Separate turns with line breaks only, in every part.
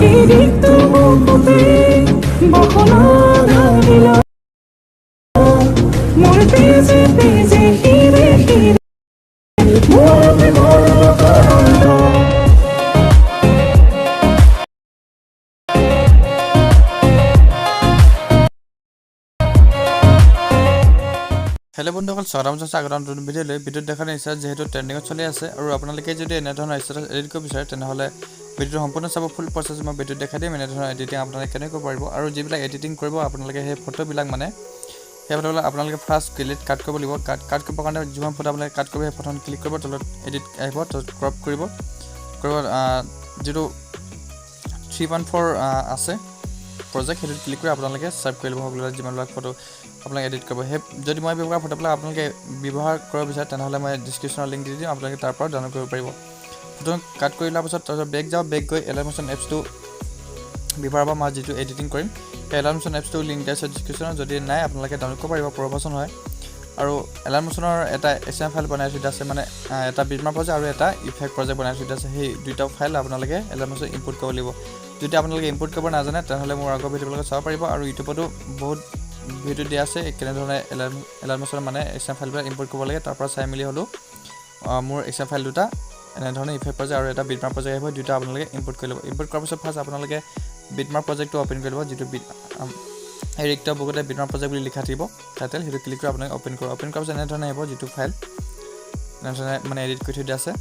hello बंधुসকল স্বাগতম জনাইছো আগৰ নতুন ভিডিঅ'লৈ ভিডিঅ'ত দেখা নিছা যেহেতু ট্ৰেন্ডিংত চলি আছে আৰু আপোনালোকে যদি এনে ধৰণৰ ষ্টেটাছ এডিট কৰিব বিচাৰে তেনেহলে ভিডিঅ'টো সম্পূৰ্ণ চাব ফুল প্ৰচেছ মই ভিডিঅ'ত দেখাই দিম এনে ধৰণৰ এডিটিং আপোনালোকে কেনেকৈ কৰিব পাৰিব আৰু যিবিলাক এডিটিং কৰিব আপোনালোকে সেই ফটোবিলাক মানে সেই ফটোবিলাক আপোনালোকে ফাৰ্ষ্ট ক্লিক কাট কৰিব লাগিব কাট কৰিবৰ কাৰণে যিমান ফটো আপোনালোকে কাট কৰিব সেই ফটোখন ক্লিক কৰিব তলত এডিট আহিব তলত ক্ৰপ কৰিব যেটো 3.4 আছে project হেতু ক্লিক কৰি আপোনালোকে সেভ কৰি লব হগলা যিমানবিলাক ফটো আপোনালোকে এডিট কৰিব হে যদি মই ব্যৱহাৰ ফটোবিলাক আপোনালোকে ব্যৱহাৰ কৰিব বিচাৰে তেনেহলে মই ডেসক্ৰিপচনৰ লিংক দি দিম আপোনালোকে তাৰ পৰা ডাউনলোড কৰিব পাৰিব ফটো কাট কৰিলা পাছত তাৰ বেক যাও বেক গৈ এলিমেশন এপছ টো ব্যৱহাৰ বা মই যেটো এডিটিং কৰিম এলিমেশন এপছ টো লিংক আছে ডেসক্ৰিপচনত যদি নাই আপোনালোকে ডাউনলোড কৰিব পাৰিব প্ৰভাৱন হয় আৰু এলিমেশনৰ এটা XML ফাইল বনাই থোৱা আছে মানে এটা বিটমাপ প্ৰজেক্ট আৰু এটা ইফেক্ট প্ৰজেক্ট বনাই থোৱা আছে সেই দুইটা ফাইল আপোনালোকে এলিমেশন ইম্পোৰ্ট কৰিব লাগিব যদি আপোনালোকে ইম্পোৰ্ট কৰিব নাজানে তেনেহলে মোৰ আগৰ ভিডিঅ'বিলাক চাব পাৰিব আৰু ইউটিউবতো বহুত ভিডিঅ' দিয়া আছে কেনে ধৰণে এলিমেশন মানে XML ফাইলবিলাক ইম্পোৰ্ট কৰিব লাগে তাৰ পৰা চাই মিলি হলো মোৰ XML ফাইল দুটা এনে ধৰণে ইফেক্ট প্ৰজেক্ট আৰু এটা বিটমাপ প্ৰজেক্ট আহিব দুটা আপোনালোকে ইম্পোৰ্ট কৰি ল'ব ইম্পোৰ্ট কৰাৰ পিছত ফাৰ্ষ্ট আপোনালোকে বিটমাপ প্ৰজেক্টটো ওপেন কৰি ল'ব যেটো এৰিক্টা বুকতে বিটমাপ প্ৰজেক্ট বুলি লিখা থাকিব টাইটেল হেতু ক্লিক কৰি আপোনালোকে ওপেন কৰাৰ পিছত এনে ধৰণে আহিব যেটো ফাইল এনে ধৰণে মানে এডিট কৰি থৈ দিয়া আছে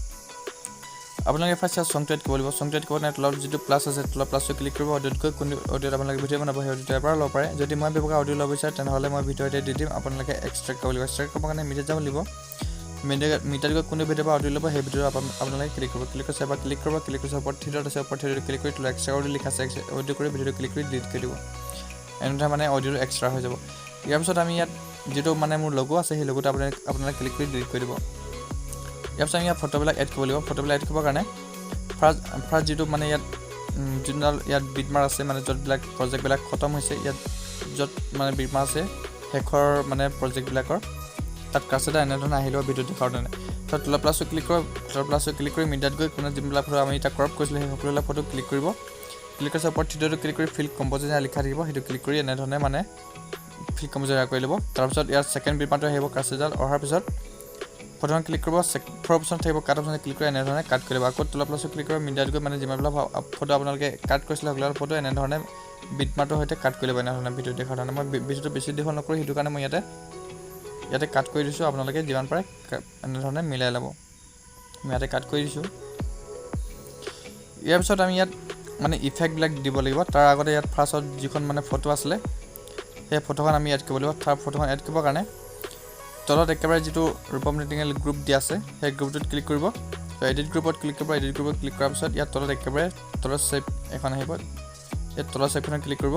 আপোনালোকে ফাৰ্ষ্ট সং ট্ৰেড কৰিব সং ট্ৰেড কৰোতে তলত যেটো প্লাস আছে তলত প্লাসটো ক্লিক কৰিব অডিঅ'ত গৈ কোন অডিঅ'ত আপোনালোকে ভিডিঅ' বনাব সেই অডিঅ'ৰ পৰা ল'ব পাৰে যদি মই ব্যৱহাৰ অডিঅ' ল'ব বিচাৰে তেনেহলে মই ভিডিঅ'তে দি দিম আপোনালোকে এক্সট্ৰাক্ট কৰিব লাগিব এক্সট্ৰাক্ট কৰিব কাৰণে মিডিয়াত যাব লাগিব মিডিয়াত গৈ কোন ভিডিঅ' বা অডিঅ' ল'ব সেই ভিডিঅ' আপোনালোকে ক্লিক কৰিব ক্লিক কৰি সেবা ক্লিক কৰিব ক্লিক কৰি ওপৰত থিডত আছে ওপৰত থিডত ক্লিক কৰি তলত এক্সট্ৰা অডিঅ' লিখা আছে অডিঅ' কৰি ভিডিঅ'টো ক্লিক কৰি ডিলিট কৰি দিব এনেটা মানে অডিঅ'টো এক্সট্ৰা হৈ যাব ইয়াৰ পিছত আমি ইয়াত যেটো মানে মোৰ লোগো আছে সেই লোগোটো আপোনালোকে ক্লিক কৰি ডিলিট কৰি দিব ইয়াৰ পিছত আমি ফটোবিলাক এড কৰিব লাগিব ফটোবিলাক এড কৰিবৰ কাৰণে ফাৰ্ষ্ট যেটো মানে ইয়াত জুনাল ইয়াত বিটমাৰ আছে মানে যতবিলাক প্ৰজেক্ট বিলাক খতম হৈছে ইয়াত যত মানে বিটমাৰ আছে হেকৰ মানে প্ৰজেক্ট বিলাকৰ তাত কাৰ্সৰটা এনে ধৰণে আহিলো ভিডিঅ' দেখাৰ কাৰণে তো তল প্লাসটো ক্লিক কৰি মিডিয়াত গৈ কোন যিবিলাক ফটো আমি এটা ক্ৰপ কৰিছিল সেই সকলোলা ফটো ক্লিক কৰিব ক্লিক কৰাৰ ওপৰত থিডটো ক্লিক কৰি ফিল কম্পোজিশন লিখা থাকিব হেতু ক্লিক কৰি এনে ধৰণে মানে ফিল কম্পোজিশন কৰি ল'ব তাৰ পিছত ইয়াৰ সেকেন্ড বিটমাৰটো আহিব কাৰ্সৰডাল অহাৰ পিছত ফটোখন ক্লিক কৰিব ফৰ অপচন থাকিব কাট অপচন ক্লিক কৰি এনে ধৰণে কাট কৰিব আকৌ তল প্লাসটো ক্লিক কৰি মিডিয়াত গৈ মানে যিমানবিলাক ফটো আপোনালোকে কাট কৰিছিল সকলোলা ফটো এনে ধৰণে বিটমাৰটো হৈতে কাট কৰি ল'ব এনে ধৰণে ভিডিঅ' দেখাৰ কাৰণে মই ভিডিঅ'টো বেছি দীঘল নকৰি হেতু কাৰণে মই ইয়াতে কাট কৰি দিছো আপোনালোকে যিমান পাৰে এনে ধৰণে মিলাই ল'ব মই ইয়াতে কাট কৰি দিছো ইয়াৰ পিছত আমি ইয়াত মানে ইফেক্ট বিলাক দিব লাগিব তাৰ আগতে ইয়াত ফাৰ্ষ্টত যিখন মানে ফটো আছিল সেই ফটোখন আমি এড কৰিব লাগিব তাৰ ফটোখন এড কৰিবৰ কাৰণে তলত একেবাৰে যেটো ৰূপম ৰেটিংল গ্ৰুপ দিয়া আছে সেই গ্ৰুপটোত ক্লিক কৰিব তো এডিট গ্ৰুপত ক্লিক কৰিব এডিট গ্ৰুপত ক্লিক কৰাৰ পিছত ইয়াত তলত একেবাৰে তলত সেভ এখন আহিব এই তলত সেভখন ক্লিক কৰিব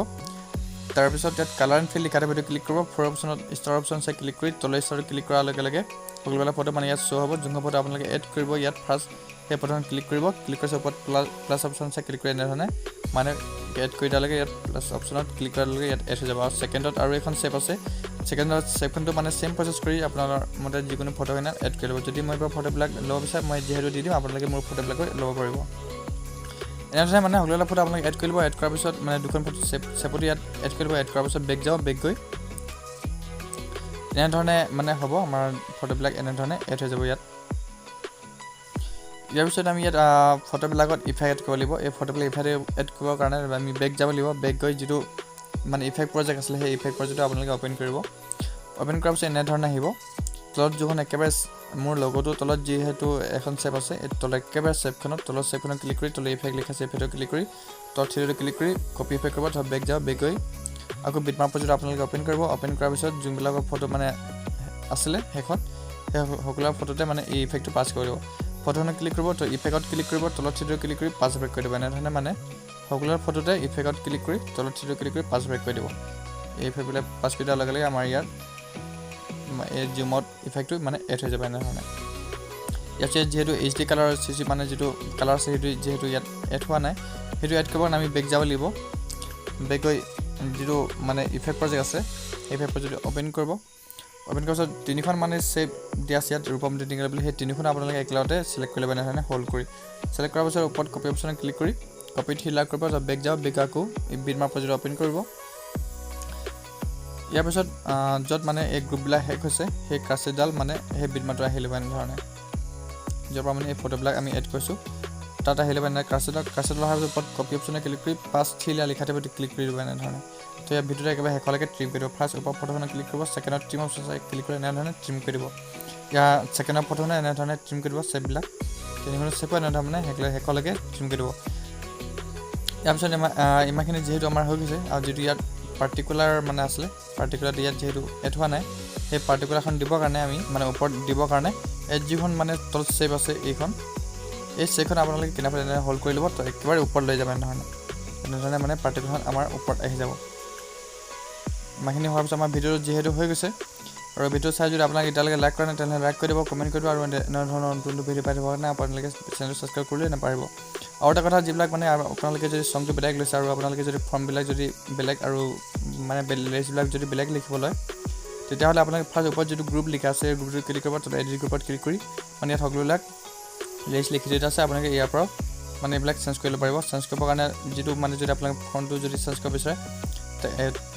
তাৰ পিছত ইয়াত কালাৰ এণ্ড ফিল লিখা থাকিব ক্লিক কৰিব ফৰ অপচনত ষ্টাৰ অপচন চাই ক্লিক কৰি তলৰ ষ্টাৰ ক্লিক কৰাৰ লগে লগে সকলোলা ফটো মানে ইয়াত শো হ'ব যোনখন ফটো আপোনালোকে এড কৰিব ইয়াত ফাৰ্ষ্ট সেই ফটোখন ক্লিক কৰিব ক্লিক কৰাৰ ওপৰত প্লাস অপচন চাই ক্লিক কৰি এনে ধৰণে মানে এড কৰি দিয়ালৈকে ইয়াত প্লাস অপচনত ক্লিক কৰাৰ লগে ইয়াত এড হৈ যাব আৰু সেকেন্ডত আৰু এখন সেভ আছে সেকেন্ডত সেভখনটো মানে সেম প্ৰসেস কৰি আপোনাৰ মতে যিকোনো ফটো এনে এড কৰি ল'ব যদি মই ফটোবিলাক ল'ব বিচাৰে মই যেহেতু দি দিম আপোনালোকে মোৰ ফটোবিলাক ল'ব পাৰিব এনেধৰণে মানে সকলোলা ফটো আপোনালোকে এড কৰি ল'ব এড কৰাৰ পিছত মানে দুখন ফটো সেপটো ইয়াত এড কৰিব এড কৰাৰ পিছত বেক যাও বেক গৈ এনে ধৰণে মানে হ'ব আমাৰ ফটোবিলাক এনে ধৰণে এড হৈ যাব ইয়াত ইয়াৰ পিছত আমি ইয়াত ফটোবিলাকত ইফেক্ট এড কৰিব লাগিব এই ফটোবিলাক ইফেক্ট এড কৰিবৰ কাৰণে আমি বেক যাব লাগিব বেক গৈ যেটো মানে ইফেক্ট প্ৰজেক্ট আছিল সেই ইফেক্ট প্ৰজেক্টটো আপোনালোকে ওপেন কৰিব ওপেন কৰাৰ পিছত এনে ধৰণে আহিব তলত যখন একেবাৰে মোৰ লোগোটো তলত যেহেতু এখন সেভ আছে তলত একেবাৰে সেভখনত তলত সেভখনত ক্লিক কৰি তলত ইফেক্ট লিখা আছে ইফেক্টত ক্লিক কৰি তলত থিডটো ক্লিক কৰি কপি ইফেক্ট কৰিব তলত বেক যাও বেক গৈ আকৌ বিটমাপ প্ৰজেক্ট আপোনালোকে ওপেন কৰিব ওপেন কৰাৰ পিছত যোনবিলাক ফটো মানে আছিল হেখন সেই সকলোলা ফটোতে মানে এই ইফেক্টটো পাস কৰিব ফটোখন ক্লিক কৰিব তো ইফেক্টত ক্লিক কৰিব তলত থিডটো ক্লিক কৰি পাস ব্ৰেক কৰি দিব এনে ধৰণে মানে সকলোলা ফটোতে ইফেক্টত ক্লিক কৰি তলত থিডটো ক্লিক কৰি পাস ব্ৰেক কৰি দিব এই ইফেক্টবিলাক পাস কৰি দিয়াৰ লগে লগে আমাৰ ইয়াত এই জুমত ইফেক্টটো মানে এড হৈ যাব এনে ধৰণে ইয়াত যেহেতু HD কালাৰ CC মানে যেটো কালাৰ আছে হেতু যেহেতু ইয়াত এড হোৱা নাই হেতু এড কৰিব আমি বেক যাব লাগিব বেক গৈ যেটো মানে ইফেক্ট প্ৰজেক্ট আছে ইফেক্ট প্ৰজেক্ট ওপেন কৰিব ওপেন কৰাৰ পিছত তিনিখন মানে সেভ দিয়া আছে ইয়াত ৰূপম ৰেটিং বুলি সেই তিনিখন আপোনালোকে একলাতে সিলেক্ট কৰি ল'ব এনে ধৰণে হোল্ড কৰি সিলেক্ট কৰাৰ পিছত ওপৰত কপি অপচনত ক্লিক কৰি কপিত হিলাৰ কৰিব তাৰপিছত বেক যাব বেক আকৌ এই বিটমাপ প্ৰজেক্ট অপেন কৰিব ইয়াৰ পিছত য'ত মানে এই গ্ৰুপবিলাক হেক হৈছে সেই কাৰ্চেডাল মানে সেই বিটমাপটো আহিলে এনেধৰণে য'ৰ পৰা মানে এই ফটোবিলাক আমি এড কৰিছোঁ তাত আহিলে মানে কাৰ্চেডাল অহাৰ ওপৰত কপি অপশ্যনে ক্লিক কৰি 5 লিখা থাকিব ক্লিক কৰি দিব এনেধৰণে তো ইয়াৰ ভিডিঅ'টো একেবাৰে শেষলৈকে ট্ৰিম কৰি দিব ফাৰ্ষ্ট ওপৰ ফটোখনত ক্লিক কৰিব ছেকেণ্ডত ট্ৰিম অপশ্যন ক্লিক কৰি এনেধৰণে ট্ৰিম কৰি দিব ইয়াৰ ছেকেণ্ডৰ ফটোখনে এনেধৰণে ট্ৰিম কৰি দিব চেপবিলাক তিনিখন চেপ এনেধৰণে শেষলৈকে ট্ৰিম কৰি দিব ইয়াৰ পিছত ইমানখিনি যিহেতু আমাৰ হৈ গৈছে আৰু যিটো ইয়াত পাৰ্টিকুলাৰ মানে আছিলে পাৰ্টিকুলাৰ ইয়াত যিহেতু এড হোৱা নাই সেই পাৰ্টিকুলাৰখন দিবৰ কাৰণে আমি মানে ওপৰত দিবৰ কাৰণে এই যিখন মানে তলত চেপ আছে এইখন এই চেপখন আপোনালোকে কিনাফালে এনেকৈ হোল্ড কৰি ল'ব তো একেবাৰে ওপৰত লৈ যাব এনেধৰণে মানে পাৰ্টিকুলাৰখন আমাৰ ওপৰত আহি যাব ইমানখিনি হোৱাৰ পিছত আমাৰ ভিডিঅ'টো যিহেতু হৈ গৈছে আৰু ভিডিঅ' চাই যদি আপোনালোকে এতিয়ালৈকে লাইক কৰা নাই তেনেহ'লে লাইক কৰি দিব কমেণ্ট কৰি দিব আৰু এনেধৰণৰ নতুন ভিডিঅ' পাই থাকিবৰ কাৰণে আপোনালোকে চেনেলটো ছাবস্ক্ৰাইব কৰিলে নাপাৰিব আৰু এটা কথা যিবিলাক মানে আপোনালোকে যদি চংটো বেলেগ লৈছে আৰু আপোনালোকে যদি ফৰ্মবিলাক যদি বেলেগ আৰু মানে লেজবিলাক যদি বেলেগ লিখিব লয় তেতিয়াহ'লে আপোনালোকে ফাৰ্ষ্ট ওপৰত যিটো গ্ৰুপ লিখা আছে সেই গ্ৰুপটো ক্লিক কৰিব তাত এডিট গ্ৰুপত ক্লিক কৰি মানে ইয়াত সকলোবিলাক লেজ লিখি দিয়া আছে আপোনালোকে ইয়াৰ পৰা মানে এইবিলাক চেঞ্জ কৰিব পাৰিব চেঞ্জ কৰিবৰ কাৰণে যিটো মানে যদি আপোনালোকে ফণ্টটো যদি চেঞ্জ কৰিব বিচাৰে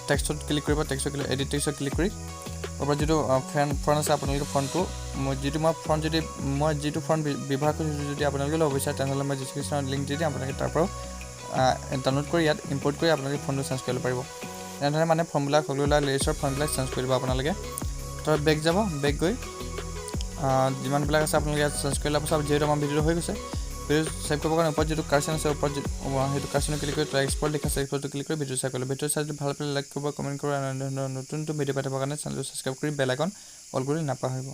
টেক্সটত ক্লিক কৰিব টেক্সটত এডিট টেক্সটত ক্লিক কৰি ওপৰত যিটো ফ্ৰণ্ট আছে আপোনালোকে ফ্ৰণ্টটো মই যিটো ফ্ৰণ্ট ব্যৱহাৰ কৰিছোঁ যদি আপোনালোকে ল'ব বিচাৰে তেনেহ'লে মই ডিছক্ৰিপশ্যনত লিংক দি দিম আপোনালোকে তাৰ পৰা ডাউনলোড কৰি ইয়াত ইম্পৰ্ট কৰি আপোনালোকে ফোনটো চেঞ্জ কৰিব পাৰিব এনেধৰণে মানে ফৰ্মবিলাক সকলোবিলাক লেজৰ ফৰ্মবিলাক চেঞ্জ কৰি দিব আপোনালোকে তাৰপৰা বেক যাব বেক গৈ যিমানবিলাক আছে আপোনালোকে ইয়াত চেঞ্জ কৰি লোৱাৰ পাছত যিহেতু আমাৰ ভিডিঅ'টো হৈ গৈছে ভিডিঅ' ছেভ কৰিবৰ কাৰণে ওপৰত যিটো কাৰ্চন আছে ওপৰত সেইটো কাৰ্চনত ক্লিক কৰি তাৰ এক্সপৰ্ট লিখা আছে এক্সপৰ্টটো ক্লিক কৰি ভিডিঅ' চাই কৰিব ভিডিঅ' চাই যদি ভাল পালে লাইক কৰিব কমেণ্ট কৰিব আৰু নতুন ভিডিঅ' পাই থাকিবৰ কাৰণে চেনেলটো ছাবস্ক্ৰাইব কৰি বেল আইকন অল কৰি নাপাহৰিব